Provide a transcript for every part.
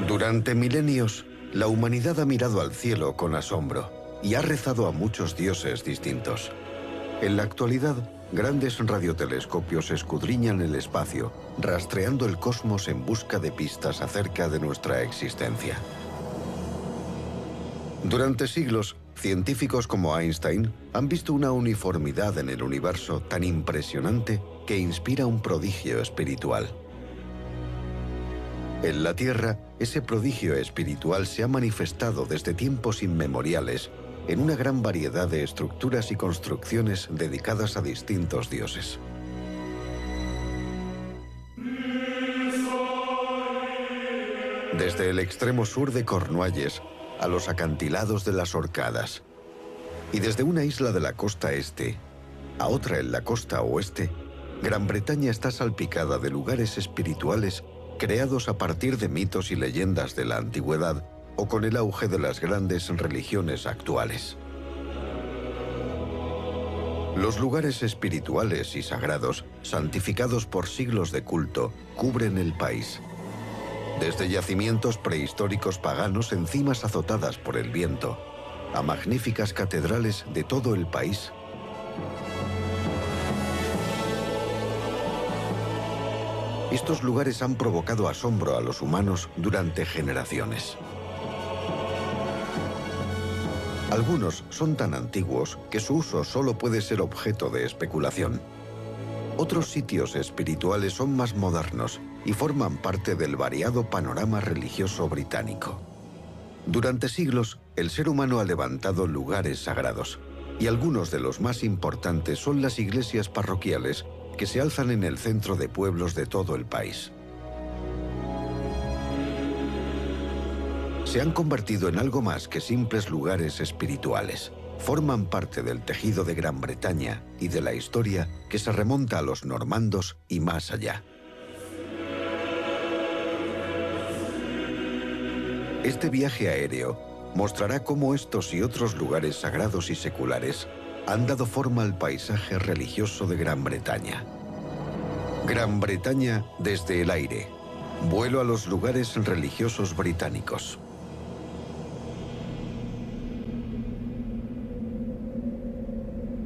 Durante milenios, la humanidad ha mirado al cielo con asombro y ha rezado a muchos dioses distintos. En la actualidad, grandes radiotelescopios escudriñan el espacio, rastreando el cosmos en busca de pistas acerca de nuestra existencia. Durante siglos, científicos como Einstein han visto una uniformidad en el universo tan impresionante que inspira un prodigio espiritual. En la Tierra, ese prodigio espiritual se ha manifestado desde tiempos inmemoriales en una gran variedad de estructuras y construcciones dedicadas a distintos dioses. Desde el extremo sur de Cornualles a los acantilados de las Orcadas, y desde una isla de la costa este a otra en la costa oeste, Gran Bretaña está salpicada de lugares espirituales creados a partir de mitos y leyendas de la antigüedad o con el auge de las grandes religiones actuales. Los lugares espirituales y sagrados, santificados por siglos de culto, cubren el país. Desde yacimientos prehistóricos paganos en cimas azotadas por el viento, a magníficas catedrales de todo el país. Estos lugares han provocado asombro a los humanos durante generaciones. Algunos son tan antiguos que su uso solo puede ser objeto de especulación. Otros sitios espirituales son más modernos y forman parte del variado panorama religioso británico. Durante siglos, el ser humano ha levantado lugares sagrados, y algunos de los más importantes son las iglesias parroquiales que se alzan en el centro de pueblos de todo el país. Se han convertido en algo más que simples lugares espirituales. Forman parte del tejido de Gran Bretaña y de la historia que se remonta a los normandos y más allá. Este viaje aéreo mostrará cómo estos y otros lugares sagrados y seculares han dado forma al paisaje religioso de Gran Bretaña. Gran Bretaña desde el aire. Vuelo a los lugares religiosos británicos.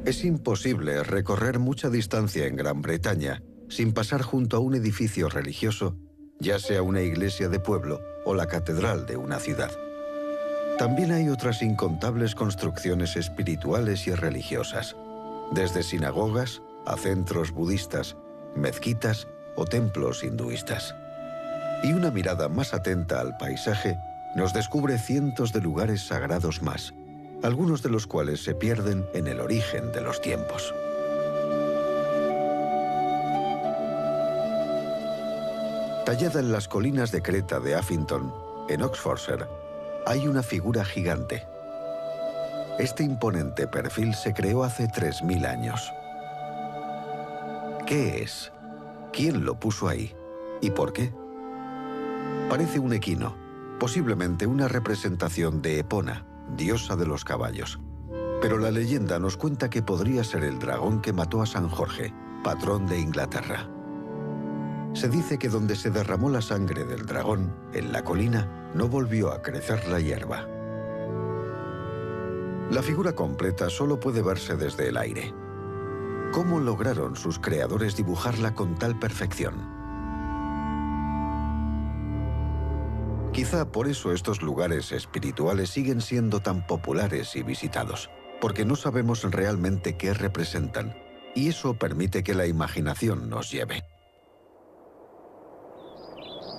Es imposible recorrer mucha distancia en Gran Bretaña sin pasar junto a un edificio religioso, ya sea una iglesia de pueblo o la catedral de una ciudad. También hay otras incontables construcciones espirituales y religiosas, desde sinagogas a centros budistas, mezquitas o templos hinduistas. Y una mirada más atenta al paisaje nos descubre cientos de lugares sagrados más, algunos de los cuales se pierden en el origen de los tiempos. Tallada en las colinas de Creta de Uffington, en Oxfordshire, hay una figura gigante. Este imponente perfil se creó hace 3000 años. ¿Qué es? ¿Quién lo puso ahí? ¿Y por qué? Parece un equino, posiblemente una representación de Epona, diosa de los caballos. Pero la leyenda nos cuenta que podría ser el dragón que mató a San Jorge, patrón de Inglaterra. Se dice que donde se derramó la sangre del dragón, en la colina, no volvió a crecer la hierba. La figura completa solo puede verse desde el aire. ¿Cómo lograron sus creadores dibujarla con tal perfección? Quizá por eso estos lugares espirituales siguen siendo tan populares y visitados, porque no sabemos realmente qué representan, y eso permite que la imaginación nos lleve.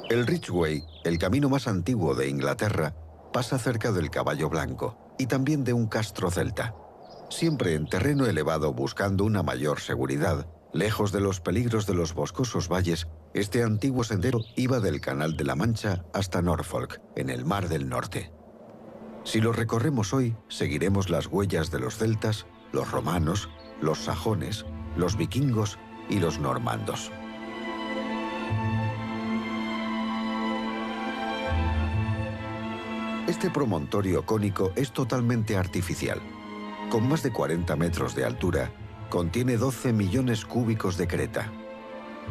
El Ridgeway, el camino más antiguo de Inglaterra, pasa cerca del Caballo Blanco y también de un castro celta, siempre en terreno elevado buscando una mayor seguridad. Lejos de los peligros de los boscosos valles, este antiguo sendero iba del Canal de la Mancha hasta Norfolk, en el Mar del Norte. Si lo recorremos hoy, seguiremos las huellas de los celtas, los romanos, los sajones, los vikingos y los normandos. Este promontorio cónico es totalmente artificial. Con más de 40 metros de altura, contiene 12 millones cúbicos de creta.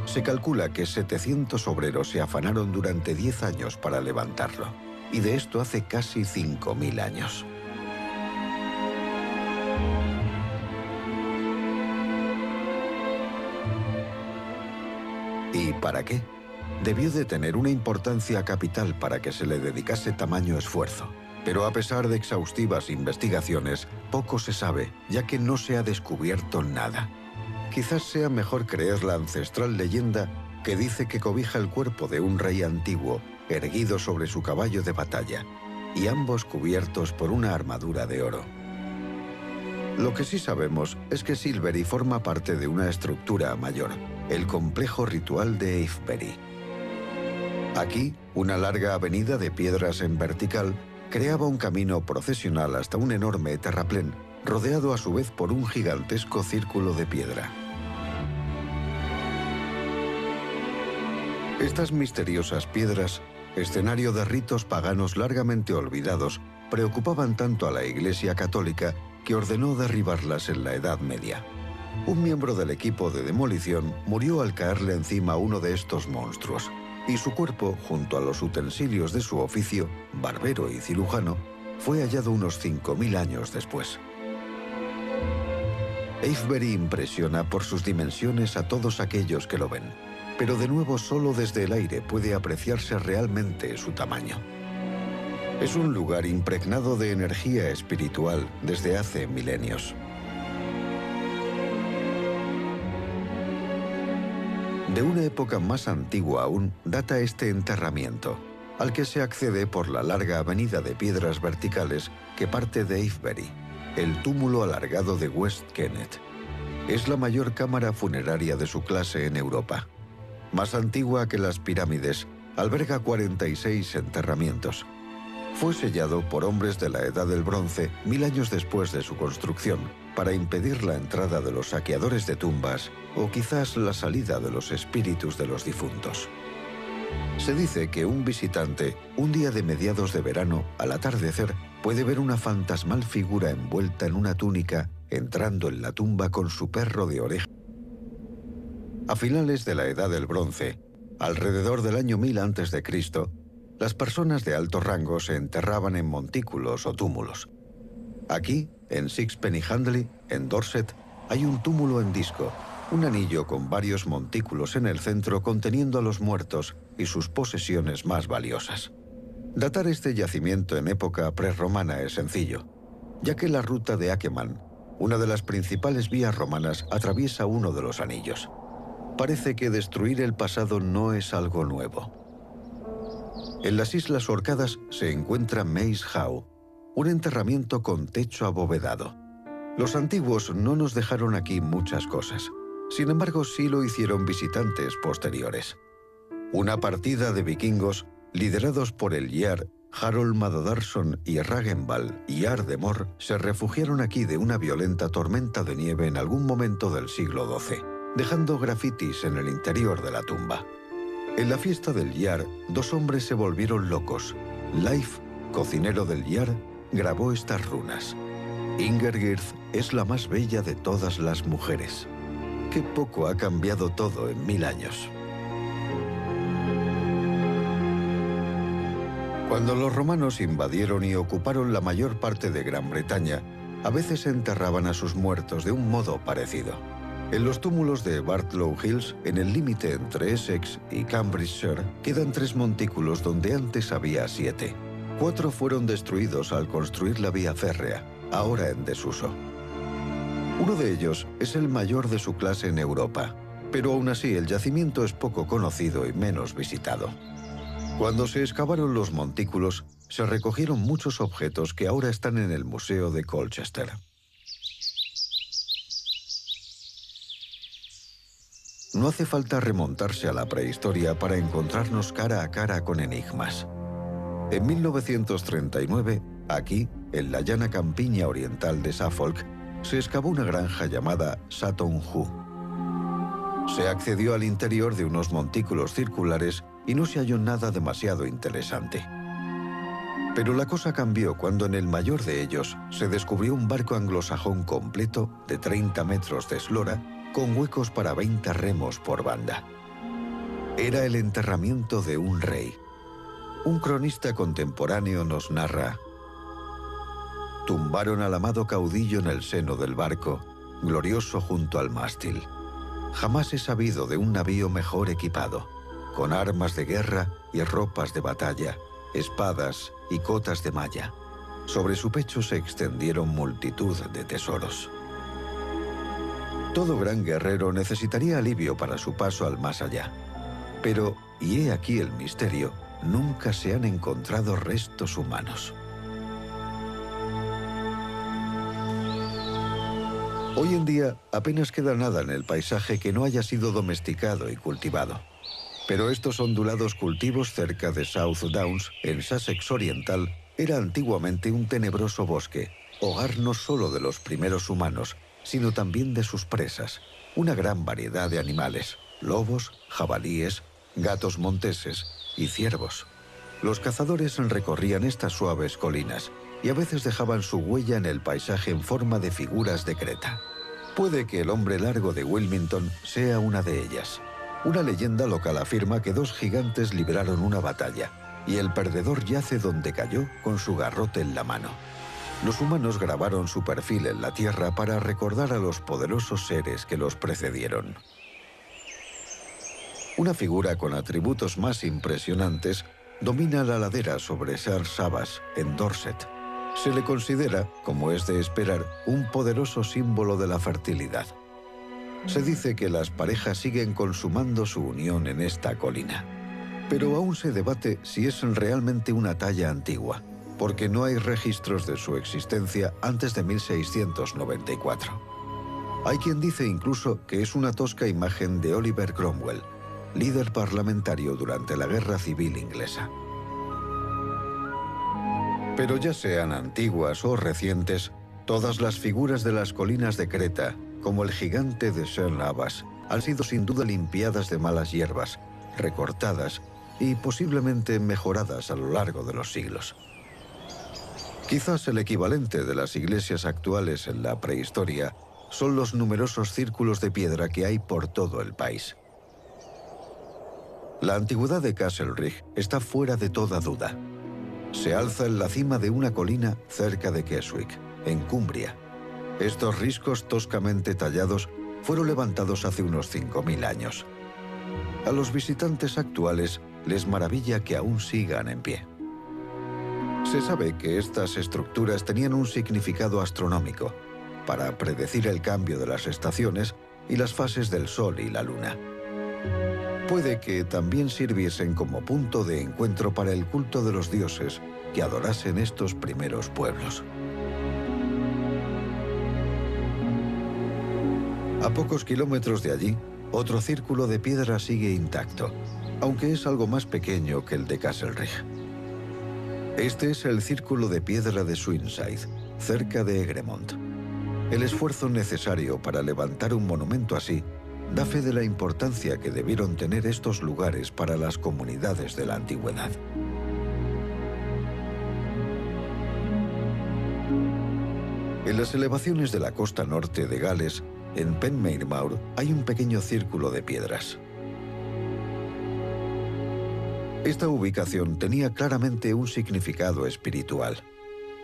Se calcula que 700 obreros se afanaron durante 10 años para levantarlo, y de esto hace casi 5.000 años. ¿Y para qué? Debió de tener una importancia capital para que se le dedicase tamaño esfuerzo. Pero a pesar de exhaustivas investigaciones, poco se sabe, ya que no se ha descubierto nada. Quizás sea mejor creer la ancestral leyenda que dice que cobija el cuerpo de un rey antiguo, erguido sobre su caballo de batalla, y ambos cubiertos por una armadura de oro. Lo que sí sabemos es que Silveri forma parte de una estructura mayor, el complejo ritual de Avebury. Aquí, una larga avenida de piedras en vertical creaba un camino procesional hasta un enorme terraplén, rodeado a su vez por un gigantesco círculo de piedra. Estas misteriosas piedras, escenario de ritos paganos largamente olvidados, preocupaban tanto a la Iglesia Católica que ordenó derribarlas en la Edad Media. Un miembro del equipo de demolición murió al caerle encima uno de estos monstruos, y su cuerpo, junto a los utensilios de su oficio, barbero y cirujano, fue hallado unos 5.000 años después. Avebury impresiona por sus dimensiones a todos aquellos que lo ven, pero de nuevo solo desde el aire puede apreciarse realmente su tamaño. Es un lugar impregnado de energía espiritual desde hace milenios. De una época más antigua aún data este enterramiento, al que se accede por la larga avenida de piedras verticales que parte de Avebury, el túmulo alargado de West Kennet. Es la mayor cámara funeraria de su clase en Europa. Más antigua que las pirámides, alberga 46 enterramientos. Fue sellado por hombres de la Edad del Bronce 1000 años después de su construcción, para impedir la entrada de los saqueadores de tumbas o quizás la salida de los espíritus de los difuntos. Se dice que un visitante, un día de mediados de verano, al atardecer, puede ver una fantasmal figura envuelta en una túnica entrando en la tumba con su perro de oreja. A finales de la Edad del Bronce, alrededor del año 1000 a.C., las personas de alto rango se enterraban en montículos o túmulos. Aquí, en Sixpenny Handley, en Dorset, hay un túmulo en disco, un anillo con varios montículos en el centro conteniendo a los muertos y sus posesiones más valiosas. Datar este yacimiento en época prerromana es sencillo, ya que la ruta de Akeman, una de las principales vías romanas, atraviesa uno de los anillos. Parece que destruir el pasado no es algo nuevo. En las Islas Orcadas se encuentra Maze Howe, un enterramiento con techo abovedado. Los antiguos no nos dejaron aquí muchas cosas. Sin embargo, sí lo hicieron visitantes posteriores. Una partida de vikingos, liderados por el Jarl Harold Madodarson y Ragnvald y Ardemor, se refugiaron aquí de una violenta tormenta de nieve en algún momento del siglo XII, dejando grafitis en el interior de la tumba. En la fiesta del Jarl, dos hombres se volvieron locos. Leif, cocinero del Jarl, grabó estas runas. Ingegerd es la más bella de todas las mujeres. Qué poco ha cambiado todo en 1000 años. Cuando los romanos invadieron y ocuparon la mayor parte de Gran Bretaña, a veces enterraban a sus muertos de un modo parecido. En los túmulos de Bartlow Hills, en el límite entre Essex y Cambridgeshire, quedan 3 montículos donde antes había 7. 4 fueron destruidos al construir la vía férrea, ahora en desuso. Uno de ellos es el mayor de su clase en Europa, pero aún así el yacimiento es poco conocido y menos visitado. Cuando se excavaron los montículos, se recogieron muchos objetos que ahora están en el Museo de Colchester. No hace falta remontarse a la prehistoria para encontrarnos cara a cara con enigmas. En 1939, aquí, en la llana campiña oriental de Suffolk, se excavó una granja llamada Sutton Hoo. Se accedió al interior de unos montículos circulares y no se halló nada demasiado interesante. Pero la cosa cambió cuando en el mayor de ellos se descubrió un barco anglosajón completo de 30 metros de eslora con huecos para 20 remos por banda. Era el enterramiento de un rey. Un cronista contemporáneo nos narra: tumbaron al amado caudillo en el seno del barco, glorioso junto al mástil. Jamás he sabido de un navío mejor equipado, con armas de guerra y ropas de batalla, espadas y cotas de malla. Sobre su pecho se extendieron multitud de tesoros. Todo gran guerrero necesitaría alivio para su paso al más allá. Pero, y he aquí el misterio, nunca se han encontrado restos humanos. Hoy en día apenas queda nada en el paisaje que no haya sido domesticado y cultivado. Pero estos ondulados cultivos cerca de South Downs, en Sussex Oriental, era antiguamente un tenebroso bosque, hogar no solo de los primeros humanos, sino también de sus presas, una gran variedad de animales: lobos, jabalíes, gatos monteses y ciervos. Los cazadores recorrían estas suaves colinas y a veces dejaban su huella en el paisaje en forma de figuras de Creta. Puede que el hombre largo de Wilmington sea una de ellas. Una leyenda local afirma que dos gigantes libraron una batalla y el perdedor yace donde cayó con su garrote en la mano. Los humanos grabaron su perfil en la tierra para recordar a los poderosos seres que los precedieron. Una figura con atributos más impresionantes domina la ladera sobre Sir Sabas, en Dorset. Se le considera, como es de esperar, un poderoso símbolo de la fertilidad. Se dice que las parejas siguen consumando su unión en esta colina. Pero aún se debate si es realmente una talla antigua, porque no hay registros de su existencia antes de 1694. Hay quien dice incluso que es una tosca imagen de Oliver Cromwell, líder parlamentario durante la Guerra Civil Inglesa. Pero ya sean antiguas o recientes, todas las figuras de las colinas de Creta, como el gigante de Sir Nabas, han sido sin duda limpiadas de malas hierbas, recortadas y posiblemente mejoradas a lo largo de los siglos. Quizás el equivalente de las iglesias actuales en la prehistoria son los numerosos círculos de piedra que hay por todo el país. La antigüedad de Castlereagh está fuera de toda duda. Se alza en la cima de una colina cerca de Keswick, en Cumbria. Estos riscos toscamente tallados fueron levantados hace unos 5000 años. A los visitantes actuales les maravilla que aún sigan en pie. Se sabe que estas estructuras tenían un significado astronómico para predecir el cambio de las estaciones y las fases del Sol y la Luna. Puede que también sirviesen como punto de encuentro para el culto de los dioses que adorasen estos primeros pueblos. A pocos kilómetros de allí, otro círculo de piedra sigue intacto, aunque es algo más pequeño que el de Castlereagh. Este es el círculo de piedra de Swinside, cerca de Egremont. El esfuerzo necesario para levantar un monumento así da fe de la importancia que debieron tener estos lugares para las comunidades de la antigüedad. En las elevaciones de la costa norte de Gales, en Penmaenmawr, hay un pequeño círculo de piedras. Esta ubicación tenía claramente un significado espiritual,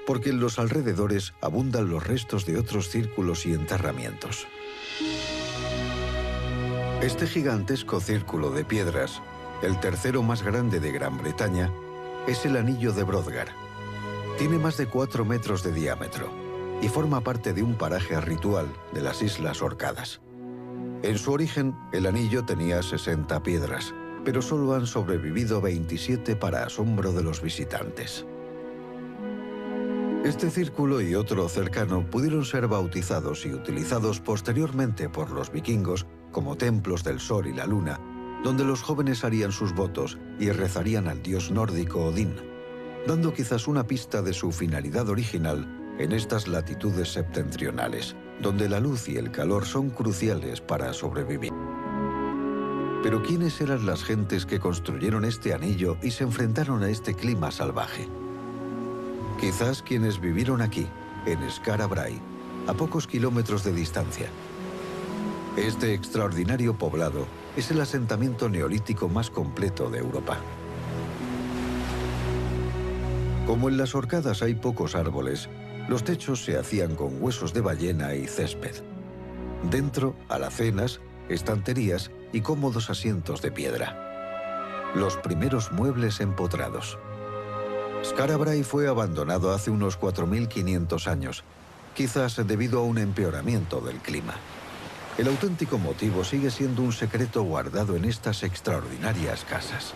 porque en los alrededores abundan los restos de otros círculos y enterramientos. Este gigantesco círculo de piedras, el tercero más grande de Gran Bretaña, es el Anillo de Brodgar. Tiene más de 4 metros de diámetro y forma parte de un paraje ritual de las Islas Orcadas. En su origen, el anillo tenía 60 piedras, pero solo han sobrevivido 27 para asombro de los visitantes. Este círculo y otro cercano pudieron ser bautizados y utilizados posteriormente por los vikingos como templos del Sol y la Luna, donde los jóvenes harían sus votos y rezarían al dios nórdico Odín, dando quizás una pista de su finalidad original en estas latitudes septentrionales, donde la luz y el calor son cruciales para sobrevivir. Pero ¿quiénes eran las gentes que construyeron este anillo y se enfrentaron a este clima salvaje? Quizás quienes vivieron aquí, en Skara Brae, a pocos kilómetros de distancia. Este extraordinario poblado es el asentamiento neolítico más completo de Europa. Como en las horcadas hay pocos árboles, los techos se hacían con huesos de ballena y césped. Dentro, alacenas, estanterías y cómodos asientos de piedra. Los primeros muebles empotrados. Skara Brae fue abandonado hace unos 4.500 años, quizás debido a un empeoramiento del clima. El auténtico motivo sigue siendo un secreto guardado en estas extraordinarias casas.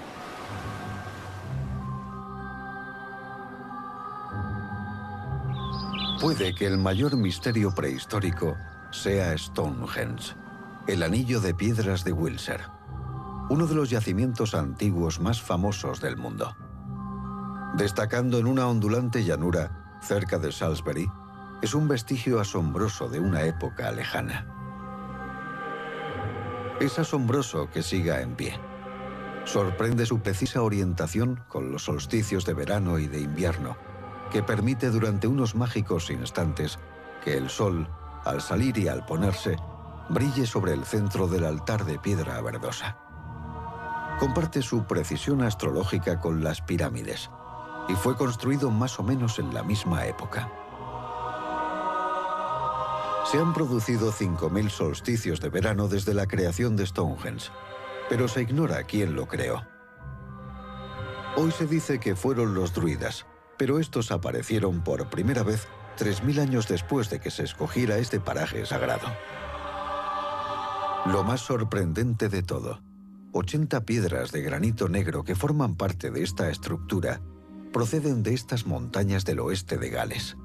Puede que el mayor misterio prehistórico sea Stonehenge, el anillo de piedras de Wiltshire, uno de los yacimientos antiguos más famosos del mundo. Destacando en una ondulante llanura cerca de Salisbury, es un vestigio asombroso de una época lejana. Es asombroso que siga en pie. Sorprende su precisa orientación con los solsticios de verano y de invierno, que permite durante unos mágicos instantes que el sol, al salir y al ponerse, brille sobre el centro del altar de piedra verdosa. Comparte su precisión astrológica con las pirámides y fue construido más o menos en la misma época. Se han producido 5.000 solsticios de verano desde la creación de Stonehenge, pero se ignora quién lo creó. Hoy se dice que fueron los druidas, pero estos aparecieron por primera vez 3.000 años después de que se escogiera este paraje sagrado. Lo más sorprendente de todo, 80 piedras de granito negro que forman parte de esta estructura proceden de estas montañas del oeste de Gales.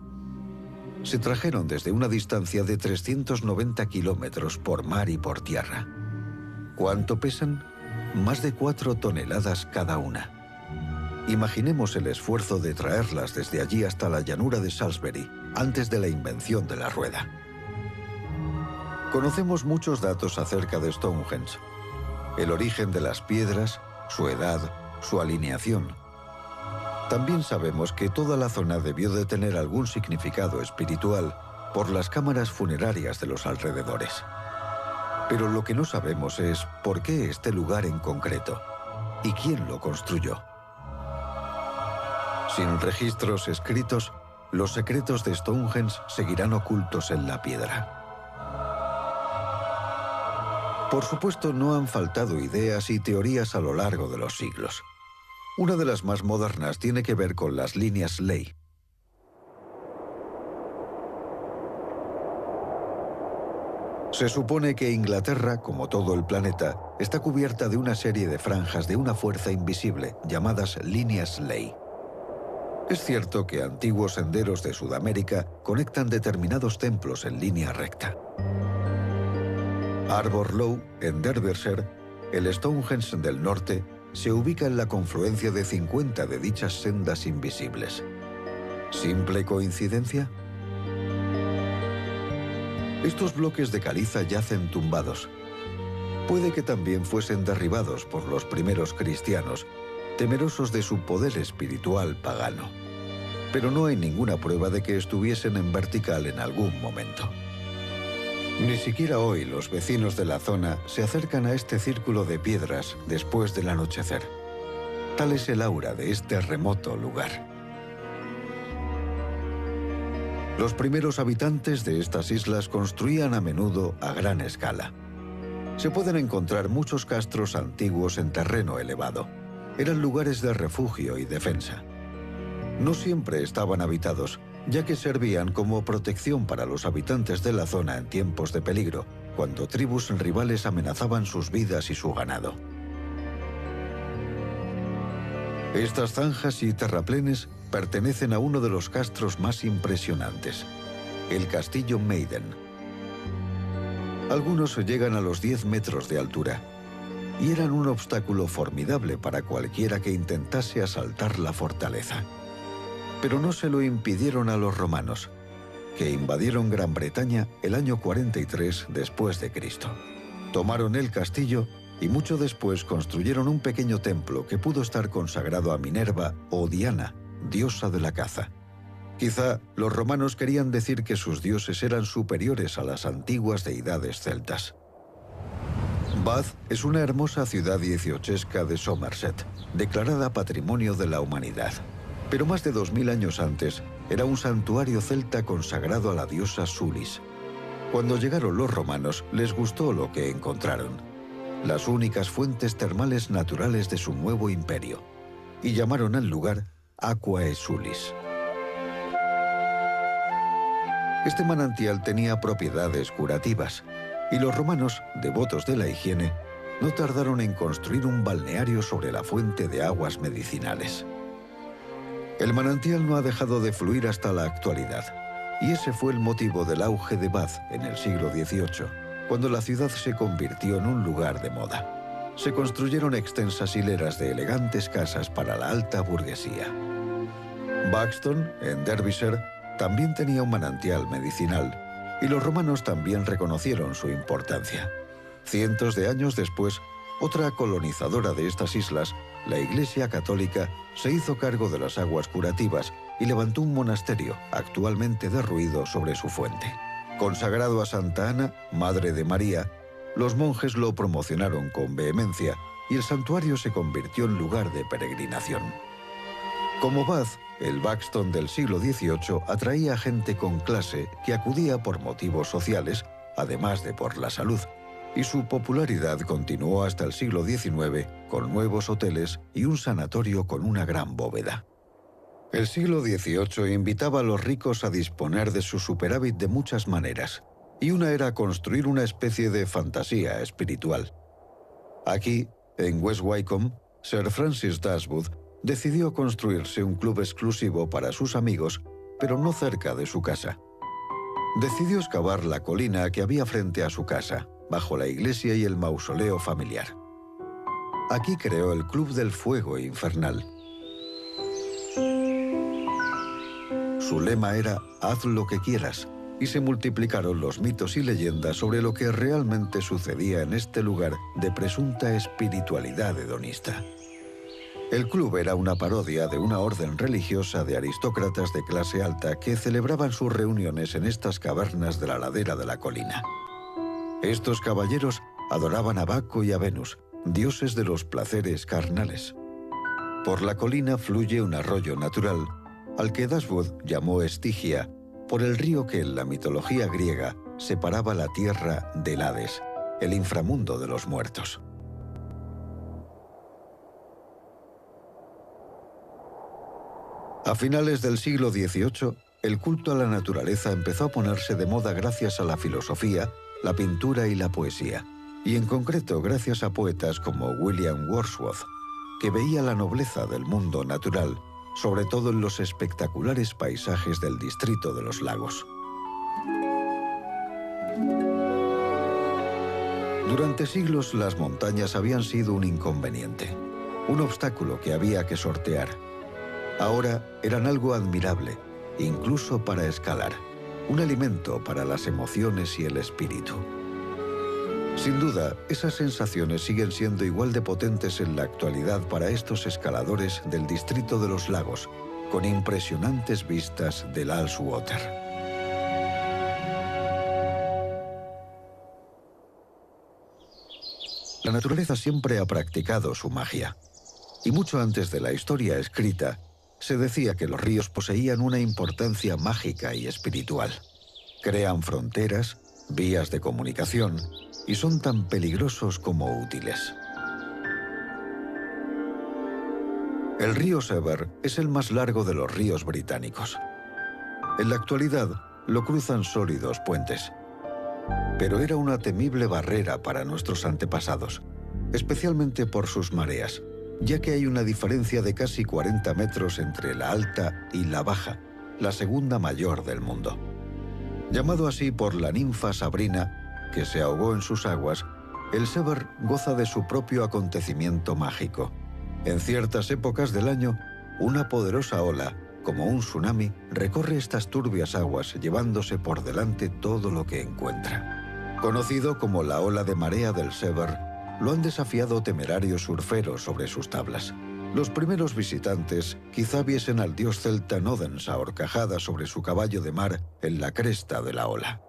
Se trajeron desde una distancia de 390 kilómetros por mar y por tierra. ¿Cuánto pesan? Más de 4 toneladas cada una. Imaginemos el esfuerzo de traerlas desde allí hasta la llanura de Salisbury, antes de la invención de la rueda. Conocemos muchos datos acerca de Stonehenge: el origen de las piedras, su edad, su alineación. También sabemos que toda la zona debió de tener algún significado espiritual por las cámaras funerarias de los alrededores. Pero lo que no sabemos es por qué este lugar en concreto y quién lo construyó. Sin registros escritos, los secretos de Stonehenge seguirán ocultos en la piedra. Por supuesto, no han faltado ideas y teorías a lo largo de los siglos. Una de las más modernas tiene que ver con las líneas Ley. Se supone que Inglaterra, como todo el planeta, está cubierta de una serie de franjas de una fuerza invisible, llamadas líneas Ley. Es cierto que antiguos senderos de Sudamérica conectan determinados templos en línea recta. Arbor Low, en Derbyshire, el Stonehenge del norte, se ubica en la confluencia de 50 de dichas sendas invisibles. ¿Simple coincidencia? Estos bloques de caliza yacen tumbados. Puede que también fuesen derribados por los primeros cristianos, temerosos de su poder espiritual pagano. Pero no hay ninguna prueba de que estuviesen en vertical en algún momento. Ni siquiera hoy los vecinos de la zona se acercan a este círculo de piedras después del anochecer. Tal es el aura de este remoto lugar. Los primeros habitantes de estas islas construían a menudo a gran escala. Se pueden encontrar muchos castros antiguos en terreno elevado. Eran lugares de refugio y defensa. No siempre estaban habitados, ya que servían como protección para los habitantes de la zona en tiempos de peligro, cuando tribus rivales amenazaban sus vidas y su ganado. Estas zanjas y terraplenes pertenecen a uno de los castros más impresionantes, el Castillo Maiden. Algunos llegan a los 10 metros de altura y eran un obstáculo formidable para cualquiera que intentase asaltar la fortaleza. Pero no se lo impidieron a los romanos, que invadieron Gran Bretaña el año 43 después de Cristo. Tomaron el castillo y mucho después construyeron un pequeño templo que pudo estar consagrado a Minerva o Diana, diosa de la caza. Quizá los romanos querían decir que sus dioses eran superiores a las antiguas deidades celtas. Bath es una hermosa ciudad dieciochesca de Somerset, declarada Patrimonio de la Humanidad. Pero más de 2000 años antes, era un santuario celta consagrado a la diosa Sulis. Cuando llegaron los romanos, les gustó lo que encontraron: las únicas fuentes termales naturales de su nuevo imperio, y llamaron al lugar Aquae Sulis. Este manantial tenía propiedades curativas, y los romanos, devotos de la higiene, no tardaron en construir un balneario sobre la fuente de aguas medicinales. El manantial no ha dejado de fluir hasta la actualidad, y ese fue el motivo del auge de Bath en el siglo XVIII, cuando la ciudad se convirtió en un lugar de moda. Se construyeron extensas hileras de elegantes casas para la alta burguesía. Buxton, en Derbyshire, también tenía un manantial medicinal, y los romanos también reconocieron su importancia. Cientos de años después, otra colonizadora de estas islas, la Iglesia Católica, se hizo cargo de las aguas curativas y levantó un monasterio, actualmente derruido, sobre su fuente. Consagrado a Santa Ana, Madre de María, los monjes lo promocionaron con vehemencia y el santuario se convirtió en lugar de peregrinación. Como Bath, el Buxton del siglo XVIII atraía gente con clase que acudía por motivos sociales, además de por la salud, y su popularidad continuó hasta el siglo XIX con nuevos hoteles y un sanatorio con una gran bóveda. El siglo XVIII invitaba a los ricos a disponer de su superávit de muchas maneras, y una era construir una especie de fantasía espiritual. Aquí, en West Wycombe, Sir Francis Dashwood decidió construirse un club exclusivo para sus amigos, pero no cerca de su casa. Decidió excavar la colina que había frente a su casa, bajo la iglesia y el mausoleo familiar. Aquí creó el Club del Fuego Infernal. Su lema era «Haz lo que quieras», y se multiplicaron los mitos y leyendas sobre lo que realmente sucedía en este lugar de presunta espiritualidad hedonista. El club era una parodia de una orden religiosa de aristócratas de clase alta que celebraban sus reuniones en estas cavernas de la ladera de la colina. Estos caballeros adoraban a Baco y a Venus, dioses de los placeres carnales. Por la colina fluye un arroyo natural, al que Dashwood llamó Estigia, por el río que en la mitología griega separaba la tierra del Hades, el inframundo de los muertos. A finales del siglo XVIII, el culto a la naturaleza empezó a ponerse de moda gracias a la filosofía, la pintura y la poesía, y en concreto gracias a poetas como William Wordsworth, que veía la nobleza del mundo natural, sobre todo en los espectaculares paisajes del distrito de los lagos. Durante siglos las montañas habían sido un inconveniente, un obstáculo que había que sortear. Ahora eran algo admirable, incluso para escalar, un alimento para las emociones y el espíritu. Sin duda, esas sensaciones siguen siendo igual de potentes en la actualidad para estos escaladores del distrito de los lagos, con impresionantes vistas del Ullswater. La naturaleza siempre ha practicado su magia, y mucho antes de la historia escrita, se decía que los ríos poseían una importancia mágica y espiritual. Crean fronteras, vías de comunicación, y son tan peligrosos como útiles. El río Severn es el más largo de los ríos británicos. En la actualidad lo cruzan sólidos puentes, pero era una temible barrera para nuestros antepasados, especialmente por sus mareas, ya que hay una diferencia de casi 40 metros entre la alta y la baja, la segunda mayor del mundo. Llamado así por la ninfa Sabrina, que se ahogó en sus aguas, el Severn goza de su propio acontecimiento mágico. En ciertas épocas del año, una poderosa ola, como un tsunami, recorre estas turbias aguas llevándose por delante todo lo que encuentra. Conocido como la ola de marea del Severn, lo han desafiado temerarios surferos sobre sus tablas. Los primeros visitantes quizá viesen al dios celta Nódens a horcajadas sobre su caballo de mar en la cresta de la ola.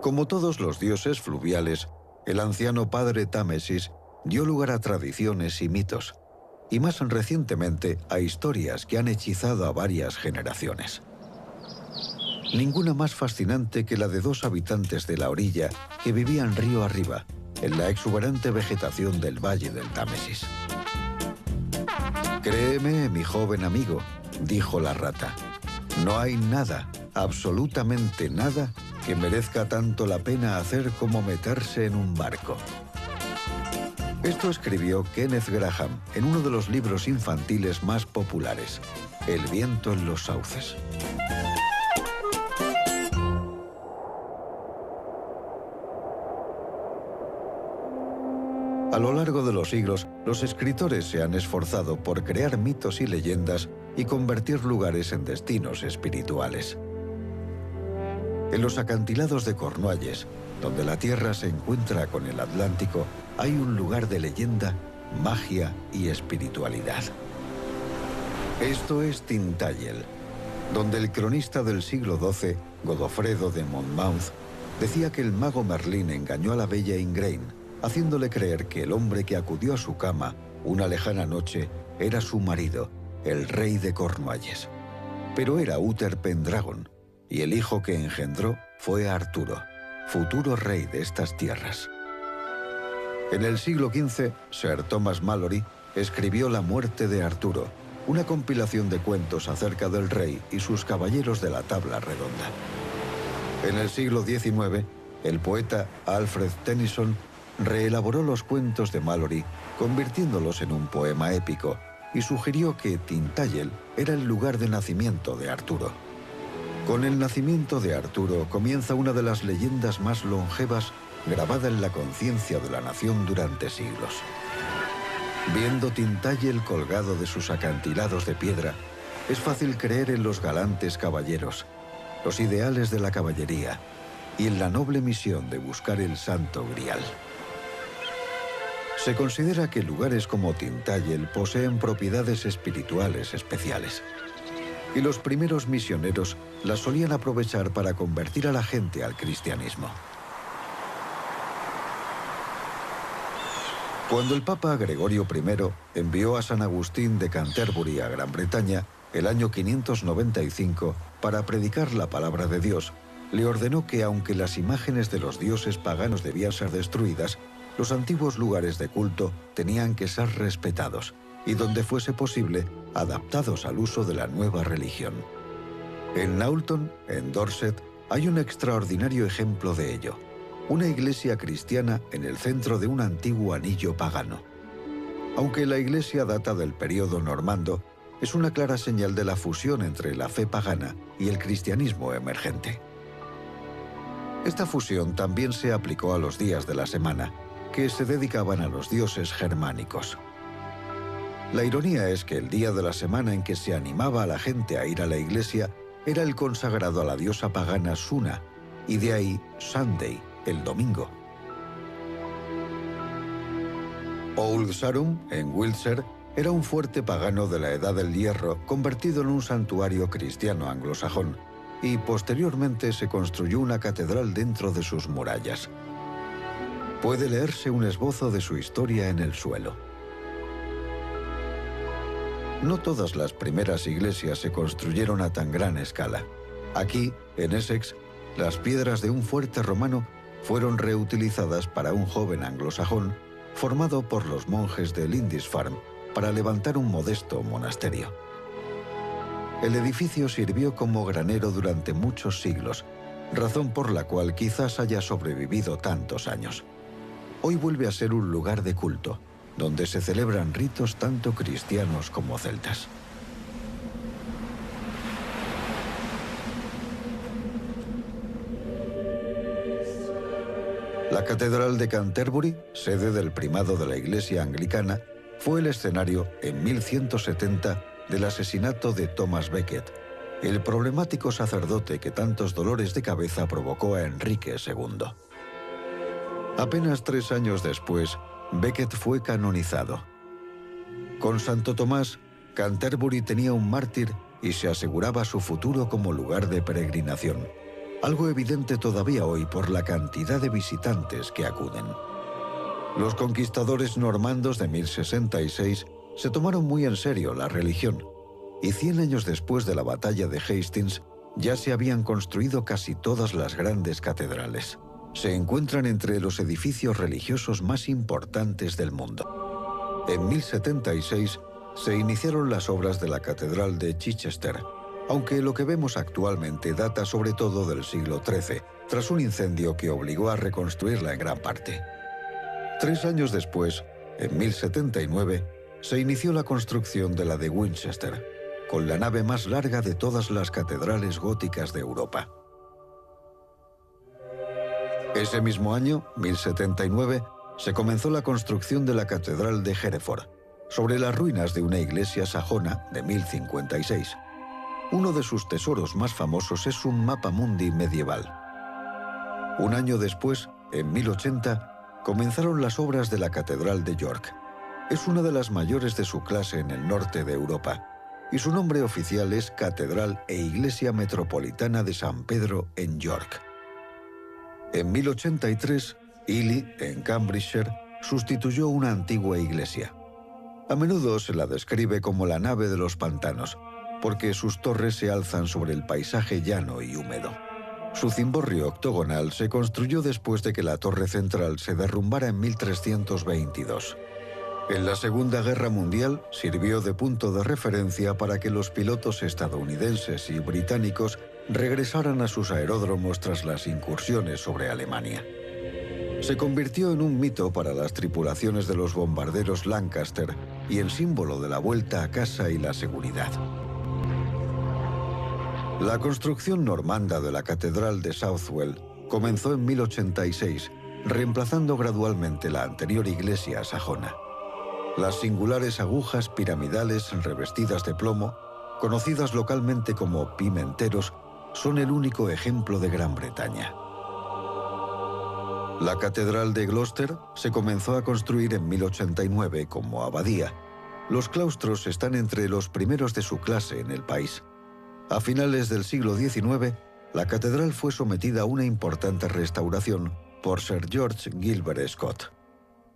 Como todos los dioses fluviales, el anciano padre Támesis dio lugar a tradiciones y mitos, y más recientemente a historias que han hechizado a varias generaciones. Ninguna más fascinante que la de dos habitantes de la orilla que vivían río arriba, en la exuberante vegetación del valle del Támesis. «Créeme, mi joven amigo», dijo la rata, «no hay nada, absolutamente nada, que merezca tanto la pena hacer como meterse en un barco». Esto escribió Kenneth Graham en uno de los libros infantiles más populares, El viento en los sauces. A lo largo de los siglos, los escritores se han esforzado por crear mitos y leyendas y convertir lugares en destinos espirituales. En los acantilados de Cornualles, donde la tierra se encuentra con el Atlántico, hay un lugar de leyenda, magia y espiritualidad. Esto es Tintagel, donde el cronista del siglo XII, Godofredo de Monmouth, decía que el mago Merlín engañó a la bella Ingrain, haciéndole creer que el hombre que acudió a su cama una lejana noche era su marido, el rey de Cornualles. Pero era Uther Pendragon, y el hijo que engendró fue Arturo, futuro rey de estas tierras. En el siglo XV, Sir Thomas Malory escribió La muerte de Arturo, una compilación de cuentos acerca del rey y sus caballeros de la tabla redonda. En el siglo XIX, el poeta Alfred Tennyson reelaboró los cuentos de Malory, convirtiéndolos en un poema épico, y sugirió que Tintagel era el lugar de nacimiento de Arturo. Con el nacimiento de Arturo comienza una de las leyendas más longevas grabada en la conciencia de la nación durante siglos. Viendo Tintagel colgado de sus acantilados de piedra, es fácil creer en los galantes caballeros, los ideales de la caballería y en la noble misión de buscar el Santo Grial. Se considera que lugares como Tintagel poseen propiedades espirituales especiales, y los primeros misioneros las solían aprovechar para convertir a la gente al cristianismo. Cuando el Papa Gregorio I envió a San Agustín de Canterbury a Gran Bretaña, el año 595, para predicar la palabra de Dios, le ordenó que, aunque las imágenes de los dioses paganos debían ser destruidas, los antiguos lugares de culto tenían que ser respetados y, donde fuese posible, adaptados al uso de la nueva religión. En Naulton, en Dorset, hay un extraordinario ejemplo de ello: una iglesia cristiana en el centro de un antiguo anillo pagano. Aunque la iglesia data del período normando, es una clara señal de la fusión entre la fe pagana y el cristianismo emergente. Esta fusión también se aplicó a los días de la semana, que se dedicaban a los dioses germánicos. La ironía es que el día de la semana en que se animaba a la gente a ir a la iglesia era el consagrado a la diosa pagana Suna, y de ahí Sunday, el domingo. Old Sarum, en Wiltshire, era un fuerte pagano de la Edad del Hierro convertido en un santuario cristiano anglosajón, y posteriormente se construyó una catedral dentro de sus murallas. Puede leerse un esbozo de su historia en el suelo. No todas las primeras iglesias se construyeron a tan gran escala. Aquí, en Essex, las piedras de un fuerte romano fueron reutilizadas para un joven anglosajón formado por los monjes de Lindisfarne para levantar un modesto monasterio. El edificio sirvió como granero durante muchos siglos, razón por la cual quizás haya sobrevivido tantos años. Hoy vuelve a ser un lugar de culto, donde se celebran ritos tanto cristianos como celtas. La Catedral de Canterbury, sede del primado de la Iglesia anglicana, fue el escenario, en 1170, del asesinato de Thomas Becket, el problemático sacerdote que tantos dolores de cabeza provocó a Enrique II. Apenas 3 años después, Becket fue canonizado. Con Santo Tomás, Canterbury tenía un mártir y se aseguraba su futuro como lugar de peregrinación. algo evidente todavía hoy por la cantidad de visitantes que acuden. Los conquistadores normandos de 1066 se tomaron muy en serio la religión, y 100 años después de la batalla de Hastings ya se habían construido casi todas las grandes catedrales. Se encuentran entre los edificios religiosos más importantes del mundo. En 1076 se iniciaron las obras de la Catedral de Chichester, aunque lo que vemos actualmente data sobre todo del siglo XIII, tras un incendio que obligó a reconstruirla en gran parte. 3 años después, en 1079, se inició la construcción de la de Winchester, con la nave más larga de todas las catedrales góticas de Europa. Ese mismo año, 1079, se comenzó la construcción de la Catedral de Hereford, sobre las ruinas de una iglesia sajona de 1056. Uno de sus tesoros más famosos es un mapa mundi medieval. Un año después, en 1080, comenzaron las obras de la Catedral de York. Es una de las mayores de su clase en el norte de Europa, y su nombre oficial es Catedral e Iglesia Metropolitana de San Pedro en York. En 1083, Ely, en Cambridgeshire, sustituyó una antigua iglesia. A menudo se la describe como la nave de los pantanos, porque sus torres se alzan sobre el paisaje llano y húmedo. Su cimborrio octogonal se construyó después de que la torre central se derrumbara en 1322. En la Segunda Guerra Mundial sirvió de punto de referencia para que los pilotos estadounidenses y británicos regresaran a sus aeródromos tras las incursiones sobre Alemania. Se convirtió en un mito para las tripulaciones de los bombarderos Lancaster y en símbolo de la vuelta a casa y la seguridad. La construcción normanda de la Catedral de Southwell comenzó en 1086, reemplazando gradualmente la anterior iglesia sajona. Las singulares agujas piramidales revestidas de plomo, conocidas localmente como pimenteros, son el único ejemplo de Gran Bretaña. La Catedral de Gloucester se comenzó a construir en 1089 como abadía. Los claustros están entre los primeros de su clase en el país. A finales del siglo XIX, la catedral fue sometida a una importante restauración por Sir George Gilbert Scott.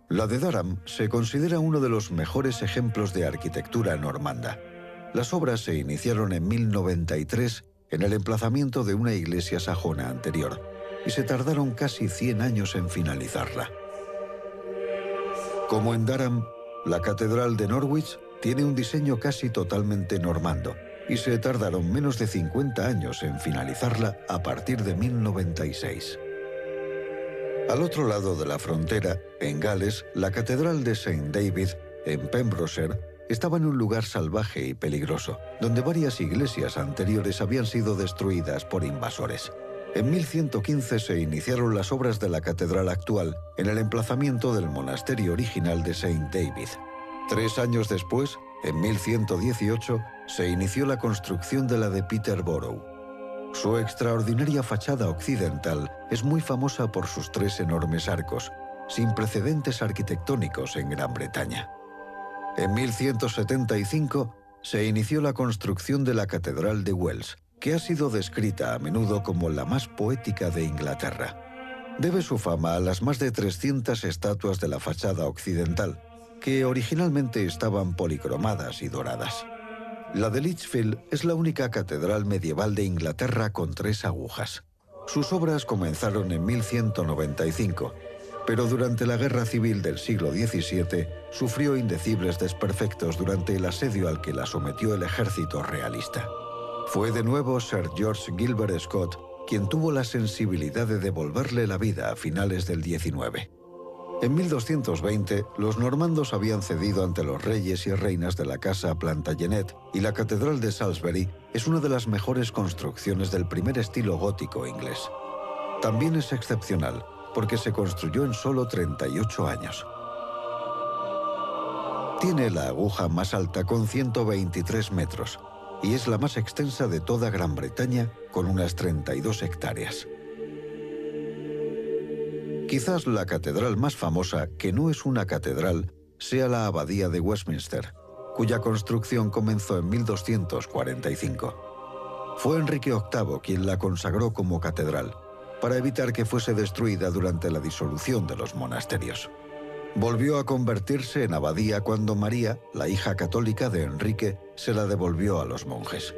La de Durham se considera uno de los mejores ejemplos de arquitectura normanda. Las obras se iniciaron en 1093 en el emplazamiento de una iglesia sajona anterior, y se tardaron casi 100 años en finalizarla. Como en Durham, la Catedral de Norwich tiene un diseño casi totalmente normando, y se tardaron menos de 50 años en finalizarla a partir de 1096. Al otro lado de la frontera, en Gales, la Catedral de St. David, en Pembrokeshire, estaba en un lugar salvaje y peligroso, donde varias iglesias anteriores habían sido destruidas por invasores. En 1115 se iniciaron las obras de la catedral actual en el emplazamiento del monasterio original de St. David. 3 años después, en 1118, se inició la construcción de la de Peterborough. Su extraordinaria fachada occidental es muy famosa por sus 3 enormes arcos, sin precedentes arquitectónicos en Gran Bretaña. En 1175 se inició la construcción de la Catedral de Wells, que ha sido descrita a menudo como la más poética de Inglaterra. Debe su fama a las más de 300 estatuas de la fachada occidental, que originalmente estaban policromadas y doradas. La de Lichfield es la única catedral medieval de Inglaterra con 3 agujas. Sus obras comenzaron en 1195, pero durante la Guerra Civil del siglo XVII sufrió indecibles desperfectos durante el asedio al que la sometió el ejército realista. Fue de nuevo Sir George Gilbert Scott quien tuvo la sensibilidad de devolverle la vida a finales del XIX. En 1220, los normandos habían cedido ante los reyes y reinas de la casa Plantagenet, y la Catedral de Salisbury es una de las mejores construcciones del primer estilo gótico inglés. También es excepcional, porque se construyó en solo 38 años. Tiene la aguja más alta con 123 metros, y es la más extensa de toda Gran Bretaña, con unas 32 hectáreas. Quizás la catedral más famosa, que no es una catedral, sea la Abadía de Westminster, cuya construcción comenzó en 1245. Fue Enrique VIII quien la consagró como catedral, para evitar que fuese destruida durante la disolución de los monasterios. Volvió a convertirse en abadía cuando María, la hija católica de Enrique, se la devolvió a los monjes.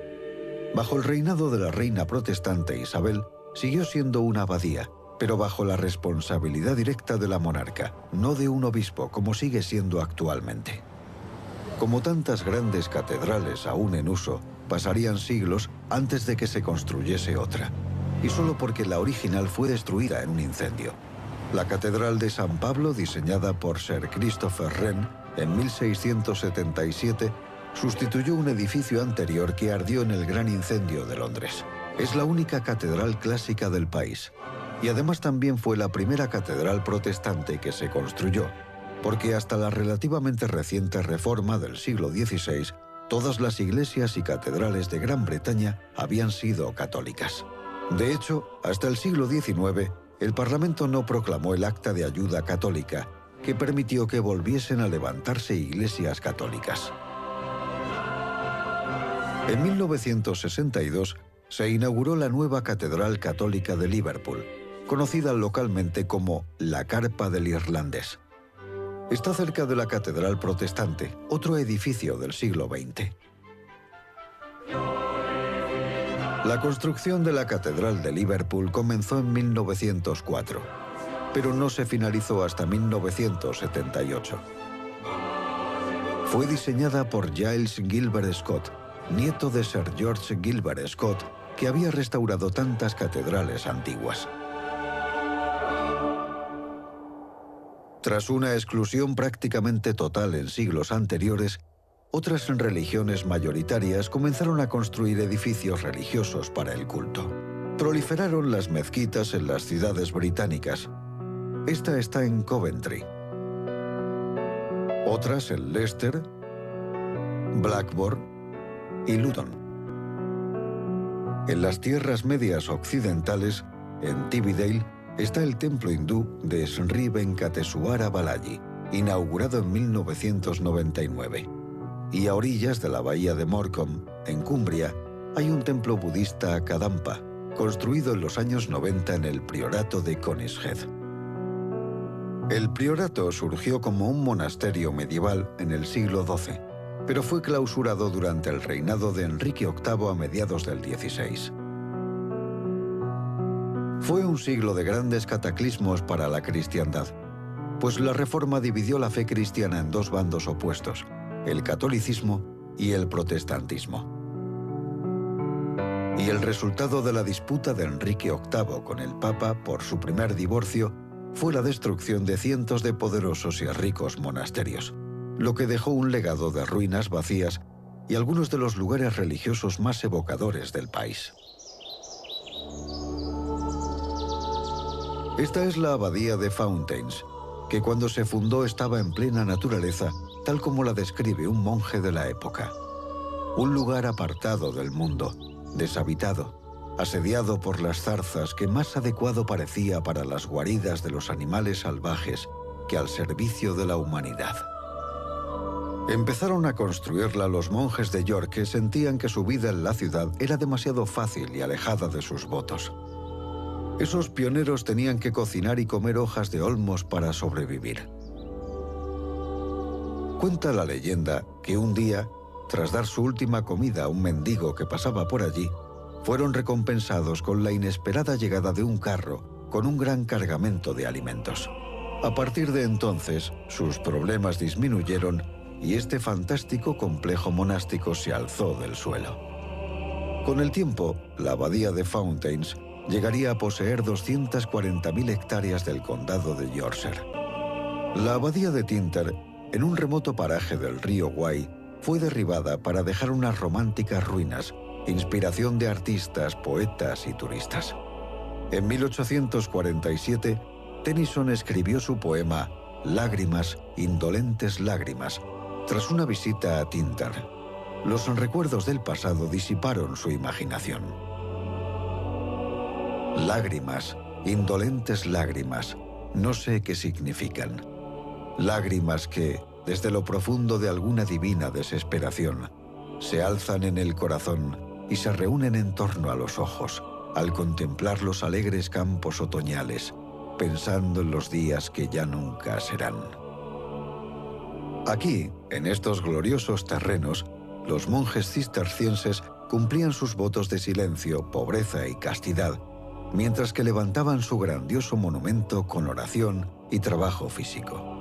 Bajo el reinado de la reina protestante Isabel, siguió siendo una abadía, pero bajo la responsabilidad directa de la monarca, no de un obispo como sigue siendo actualmente. Como tantas grandes catedrales aún en uso, pasarían siglos antes de que se construyese otra, y solo porque la original fue destruida en un incendio. La Catedral de San Pablo, diseñada por Sir Christopher Wren en 1677, sustituyó un edificio anterior que ardió en el Gran Incendio de Londres. Es la única catedral clásica del país, y además también fue la primera catedral protestante que se construyó, porque hasta la relativamente reciente reforma del siglo XVI, todas las iglesias y catedrales de Gran Bretaña habían sido católicas. De hecho, hasta el siglo XIX, el Parlamento no proclamó el Acta de Ayuda Católica, que permitió que volviesen a levantarse iglesias católicas. En 1962 se inauguró la nueva Catedral Católica de Liverpool, conocida localmente como la Carpa del Irlandés. Está cerca de la Catedral Protestante, otro edificio del siglo XX. La construcción de la Catedral de Liverpool comenzó en 1904, pero no se finalizó hasta 1978. Fue diseñada por Giles Gilbert Scott, nieto de Sir George Gilbert Scott, que había restaurado tantas catedrales antiguas. Tras una exclusión prácticamente total en siglos anteriores, otras religiones mayoritarias comenzaron a construir edificios religiosos para el culto. Proliferaron las mezquitas en las ciudades británicas. Esta está en Coventry. Otras en Leicester, Blackburn y Luton. En las tierras medias occidentales, en Tibidale, está el templo hindú de Sri Venkateswara Balaji, inaugurado en 1999. Y a orillas de la bahía de Morecambe, en Cumbria, hay un templo budista Kadampa, construido en los años 90 en el priorato de Conishead. El priorato surgió como un monasterio medieval en el siglo XII, pero fue clausurado durante el reinado de Enrique VIII a mediados del XVI. Fue un siglo de grandes cataclismos para la cristiandad, pues la Reforma dividió la fe cristiana en dos bandos opuestos, el catolicismo y el protestantismo. Y el resultado de la disputa de Enrique VIII con el Papa por su primer divorcio fue la destrucción de cientos de poderosos y ricos monasterios, lo que dejó un legado de ruinas vacías y algunos de los lugares religiosos más evocadores del país. Esta es la abadía de Fountains, que cuando se fundó estaba en plena naturaleza, tal como la describe un monje de la época. Un lugar apartado del mundo, deshabitado, asediado por las zarzas, que más adecuado parecía para las guaridas de los animales salvajes que al servicio de la humanidad. Empezaron a construirla los monjes de York, que sentían que su vida en la ciudad era demasiado fácil y alejada de sus votos. Esos pioneros tenían que cocinar y comer hojas de olmos para sobrevivir. Cuenta la leyenda que un día, tras dar su última comida a un mendigo que pasaba por allí, fueron recompensados con la inesperada llegada de un carro con un gran cargamento de alimentos. A partir de entonces, sus problemas disminuyeron y este fantástico complejo monástico se alzó del suelo. Con el tiempo, la abadía de Fountains llegaría a poseer 240.000 hectáreas del condado de Yorkshire. La abadía de Tintern, en un remoto paraje del río Wye, fue derribada para dejar unas románticas ruinas, inspiración de artistas, poetas y turistas. En 1847, Tennyson escribió su poema Lágrimas, indolentes lágrimas, tras una visita a Tintern. Los recuerdos del pasado disiparon su imaginación. Lágrimas, indolentes lágrimas, no sé qué significan. Lágrimas que, desde lo profundo de alguna divina desesperación, se alzan en el corazón y se reúnen en torno a los ojos, al contemplar los alegres campos otoñales, pensando en los días que ya nunca serán. Aquí, en estos gloriosos terrenos, los monjes cistercienses cumplían sus votos de silencio, pobreza y castidad, mientras que levantaban su grandioso monumento con oración y trabajo físico.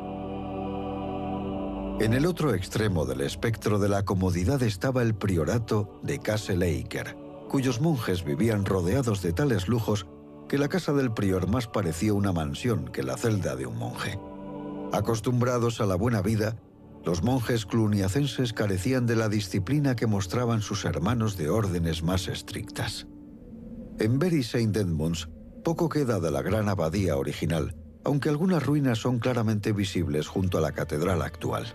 En el otro extremo del espectro de la comodidad estaba el priorato de Kassel-Eiker, cuyos monjes vivían rodeados de tales lujos que la casa del prior más parecía una mansión que la celda de un monje. Acostumbrados a la buena vida, los monjes cluniacenses carecían de la disciplina que mostraban sus hermanos de órdenes más estrictas. En Bury St. Edmunds poco queda de la gran abadía original, aunque algunas ruinas son claramente visibles junto a la catedral actual.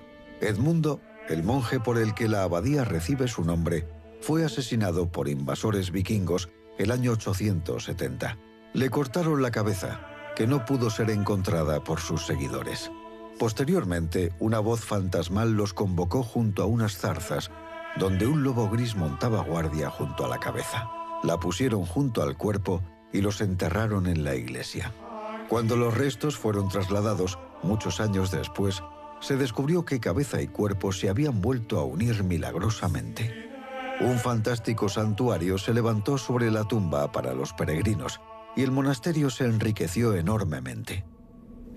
Edmundo, el monje por el que la abadía recibe su nombre, fue asesinado por invasores vikingos el año 870. Le cortaron la cabeza, que no pudo ser encontrada por sus seguidores. Posteriormente, una voz fantasmal los convocó junto a unas zarzas, donde un lobo gris montaba guardia junto a la cabeza. La pusieron junto al cuerpo y los enterraron en la iglesia. Cuando los restos fueron trasladados, muchos años después, se descubrió que cabeza y cuerpo se habían vuelto a unir milagrosamente. Un fantástico santuario se levantó sobre la tumba para los peregrinos y el monasterio se enriqueció enormemente.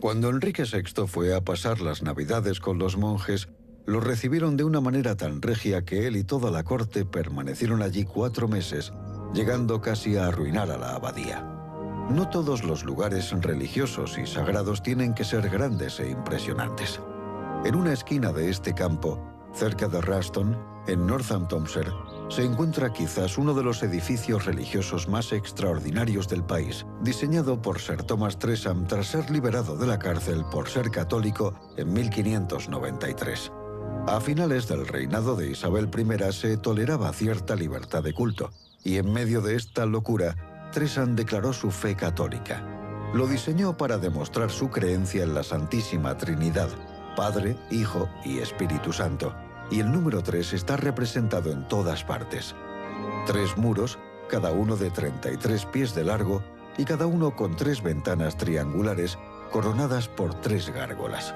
Cuando Enrique VI fue a pasar las Navidades con los monjes, los recibieron de una manera tan regia que él y toda la corte permanecieron allí 4 meses, llegando casi a arruinar a la abadía. No todos los lugares religiosos y sagrados tienen que ser grandes e impresionantes. En una esquina de este campo, cerca de Raston, en Northamptonshire, se encuentra quizás uno de los edificios religiosos más extraordinarios del país, diseñado por Sir Thomas Tresham tras ser liberado de la cárcel por ser católico en 1593. A finales del reinado de Isabel I se toleraba cierta libertad de culto, y en medio de esta locura, Tresham declaró su fe católica. Lo diseñó para demostrar su creencia en la Santísima Trinidad, Padre, Hijo y Espíritu Santo, y el número 3 está representado en todas partes. 3 muros, cada uno de 33 pies de largo y cada uno con 3 ventanas triangulares coronadas por 3 gárgolas.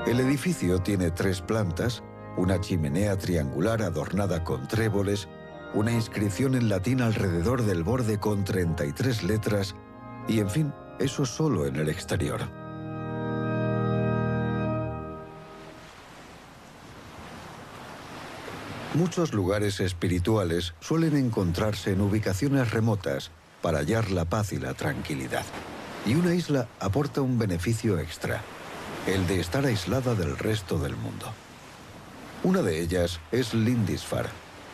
El edificio tiene 3 plantas, una chimenea triangular adornada con tréboles, una inscripción en latín alrededor del borde con 33 letras y, en fin, eso solo en el exterior. Muchos lugares espirituales suelen encontrarse en ubicaciones remotas para hallar la paz y la tranquilidad. Y una isla aporta un beneficio extra, el de estar aislada del resto del mundo. Una de ellas es Lindisfarne,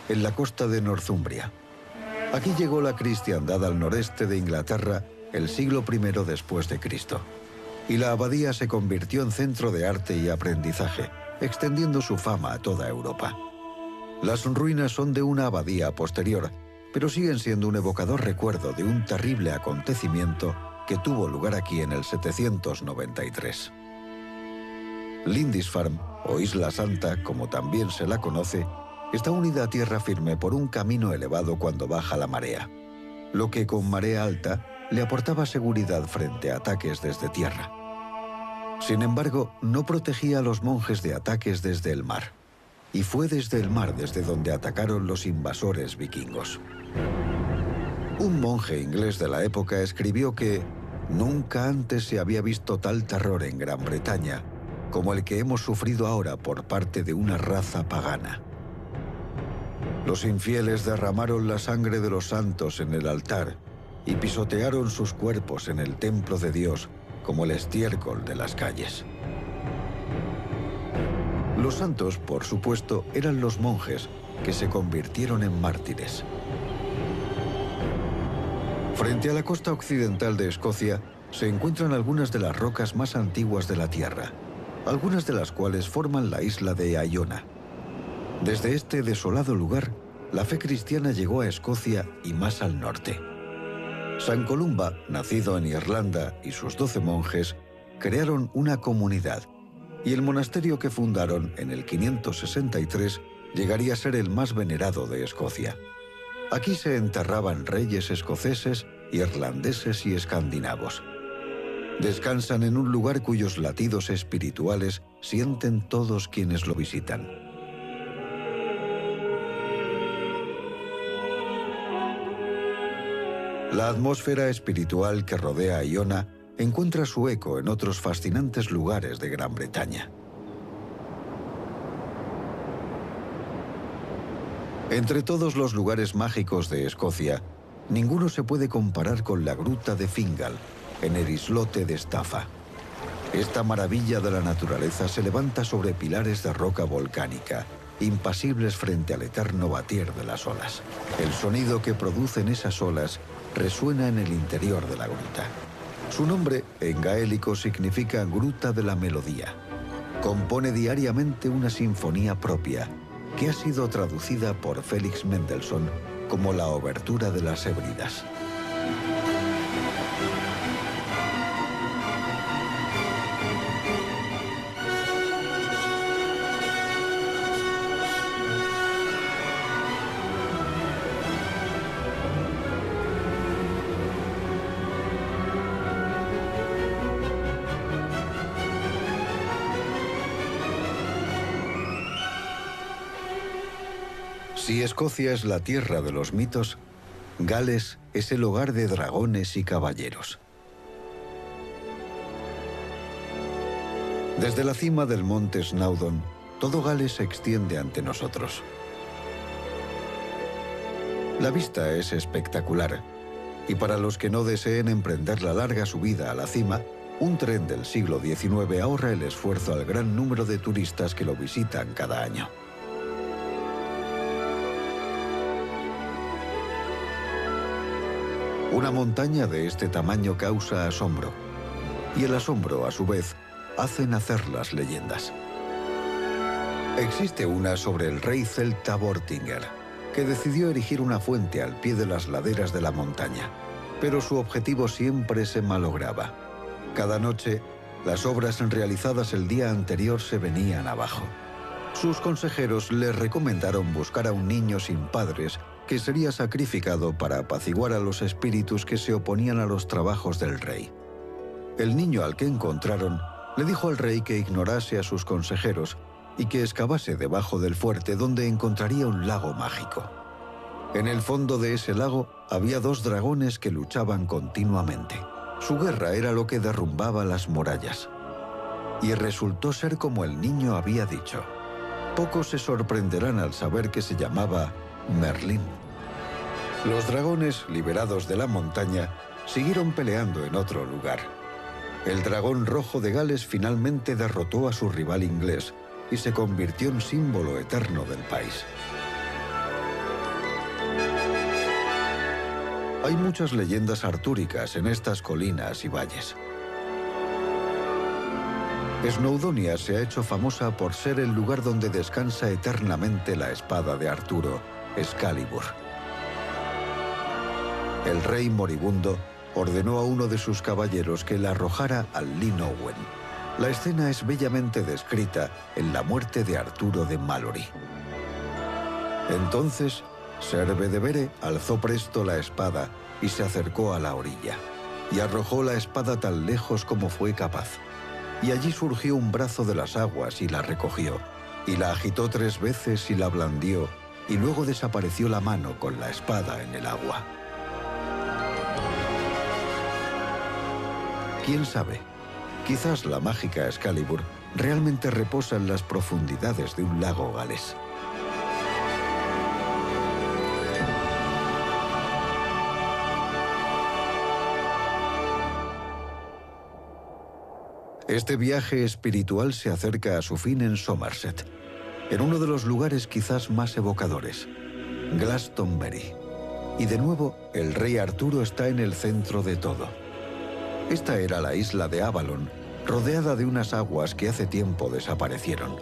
en la costa de Northumbria. Aquí llegó la cristiandad al noreste de Inglaterra el siglo I después de Cristo, y la abadía se convirtió en centro de arte y aprendizaje, extendiendo su fama a toda Europa. Las ruinas son de una abadía posterior, pero siguen siendo un evocador recuerdo de un terrible acontecimiento que tuvo lugar aquí en el 793. Lindisfarne, o Isla Santa, como también se la conoce, está unida a tierra firme por un camino elevado cuando baja la marea, lo que con marea alta le aportaba seguridad frente a ataques desde tierra. Sin embargo, no protegía a los monjes de ataques desde el mar, y fue desde el mar desde donde atacaron los invasores vikingos. Un monje inglés de la época escribió que nunca antes se había visto tal terror en Gran Bretaña como el que hemos sufrido ahora por parte de una raza pagana. Los infieles derramaron la sangre de los santos en el altar y pisotearon sus cuerpos en el templo de Dios como el estiércol de las calles. Los santos, por supuesto, eran los monjes que se convirtieron en mártires. Frente a la costa occidental de Escocia se encuentran algunas de las rocas más antiguas de la Tierra, algunas de las cuales forman la isla de Iona. Desde este desolado lugar, la fe cristiana llegó a Escocia y más al norte. San Columba, nacido en Irlanda, y sus 12 monjes crearon una comunidad, y el monasterio que fundaron en el 563 llegaría a ser el más venerado de Escocia. Aquí se enterraban reyes escoceses, irlandeses y escandinavos. Descansan en un lugar cuyos latidos espirituales sienten todos quienes lo visitan. La atmósfera espiritual que rodea a Iona encuentra su eco en otros fascinantes lugares de Gran Bretaña. Entre todos los lugares mágicos de Escocia, ninguno se puede comparar con la gruta de Fingal, en el islote de Staffa. Esta maravilla de la naturaleza se levanta sobre pilares de roca volcánica, impasibles frente al eterno batir de las olas. El sonido que producen esas olas resuena en el interior de la gruta. Su nombre, en gaélico, significa Gruta de la Melodía. Compone diariamente una sinfonía propia, que ha sido traducida por Félix Mendelssohn como la Obertura de las Hébridas. Si Escocia es la tierra de los mitos, Gales es el hogar de dragones y caballeros. Desde la cima del monte Snowdon, todo Gales se extiende ante nosotros. La vista es espectacular, y para los que no deseen emprender la larga subida a la cima, un tren del siglo XIX ahorra el esfuerzo al gran número de turistas que lo visitan cada año. Una montaña de este tamaño causa asombro, y el asombro, a su vez, hace nacer las leyendas. Existe una sobre el rey celta Vortinger, que decidió erigir una fuente al pie de las laderas de la montaña, pero su objetivo siempre se malograba. Cada noche, las obras realizadas el día anterior se venían abajo. Sus consejeros le recomendaron buscar a un niño sin padres que sería sacrificado para apaciguar a los espíritus que se oponían a los trabajos del rey. El niño al que encontraron le dijo al rey que ignorase a sus consejeros y que excavase debajo del fuerte, donde encontraría un lago mágico. En el fondo de ese lago había dos dragones que luchaban continuamente. Su guerra era lo que derrumbaba las murallas. Y resultó ser como el niño había dicho. Pocos se sorprenderán al saber que se llamaba Merlín. Los dragones, liberados de la montaña, siguieron peleando en otro lugar. El dragón rojo de Gales finalmente derrotó a su rival inglés y se convirtió en símbolo eterno del país. Hay muchas leyendas artúricas en estas colinas y valles. Snowdonia se ha hecho famosa por ser el lugar donde descansa eternamente la espada de Arturo, Excalibur. El rey moribundo ordenó a uno de sus caballeros que la arrojara al Lyn Owen. La escena es bellamente descrita en La muerte de Arturo de Malory. Entonces, Ser Bedevere alzó presto la espada y se acercó a la orilla, y arrojó la espada tan lejos como fue capaz. Y allí surgió un brazo de las aguas y la recogió, y la agitó 3 veces y la blandió, y luego desapareció la mano con la espada en el agua. ¿Quién sabe? Quizás la mágica Excalibur realmente reposa en las profundidades de un lago galés. Este viaje espiritual se acerca a su fin en Somerset, en uno de los lugares quizás más evocadores, Glastonbury. Y de nuevo, el rey Arturo está en el centro de todo. Esta era la isla de Avalon, rodeada de unas aguas que hace tiempo desaparecieron.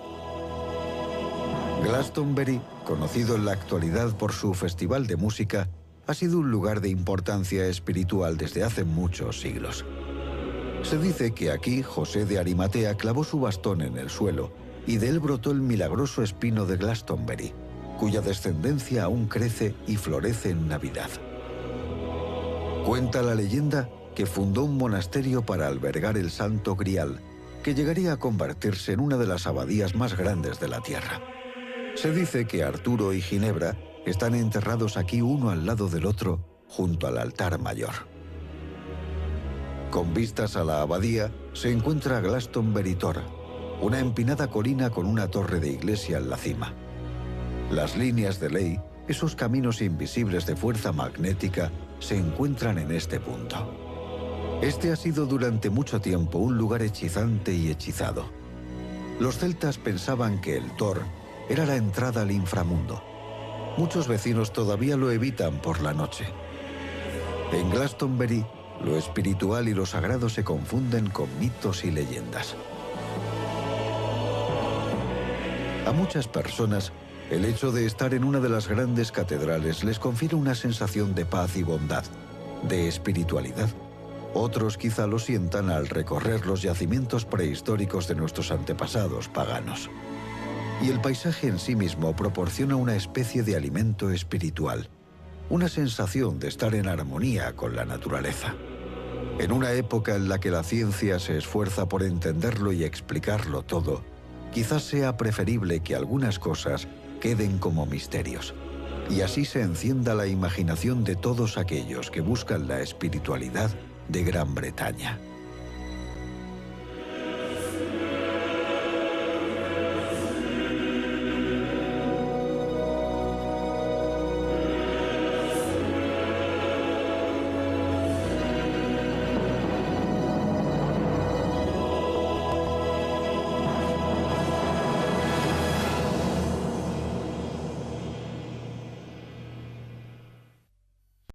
Glastonbury, conocido en la actualidad por su festival de música, ha sido un lugar de importancia espiritual desde hace muchos siglos. Se dice que aquí José de Arimatea clavó su bastón en el suelo y de él brotó el milagroso espino de Glastonbury. cuya descendencia aún crece y florece en Navidad. Cuenta la leyenda que fundó un monasterio para albergar el Santo Grial, que llegaría a convertirse en una de las abadías más grandes de la tierra. Se dice que Arturo y Ginebra están enterrados aquí uno al lado del otro, junto al altar mayor. Con vistas a la abadía se encuentra Glastonbury Tor, una empinada colina con una torre de iglesia en la cima. Las líneas de ley, esos caminos invisibles de fuerza magnética, se encuentran en este punto. Este ha sido durante mucho tiempo un lugar hechizante y hechizado. Los celtas pensaban que el Tor era la entrada al inframundo. Muchos vecinos todavía lo evitan por la noche. En Glastonbury, lo espiritual y lo sagrado se confunden con mitos y leyendas. A muchas personas, el hecho de estar en una de las grandes catedrales les confiere una sensación de paz y bondad, de espiritualidad. Otros quizá lo sientan al recorrer los yacimientos prehistóricos de nuestros antepasados paganos. Y el paisaje en sí mismo proporciona una especie de alimento espiritual, una sensación de estar en armonía con la naturaleza. En una época en la que la ciencia se esfuerza por entenderlo y explicarlo todo, quizás sea preferible que algunas cosas queden como misterios, y así se encienda la imaginación de todos aquellos que buscan la espiritualidad de Gran Bretaña.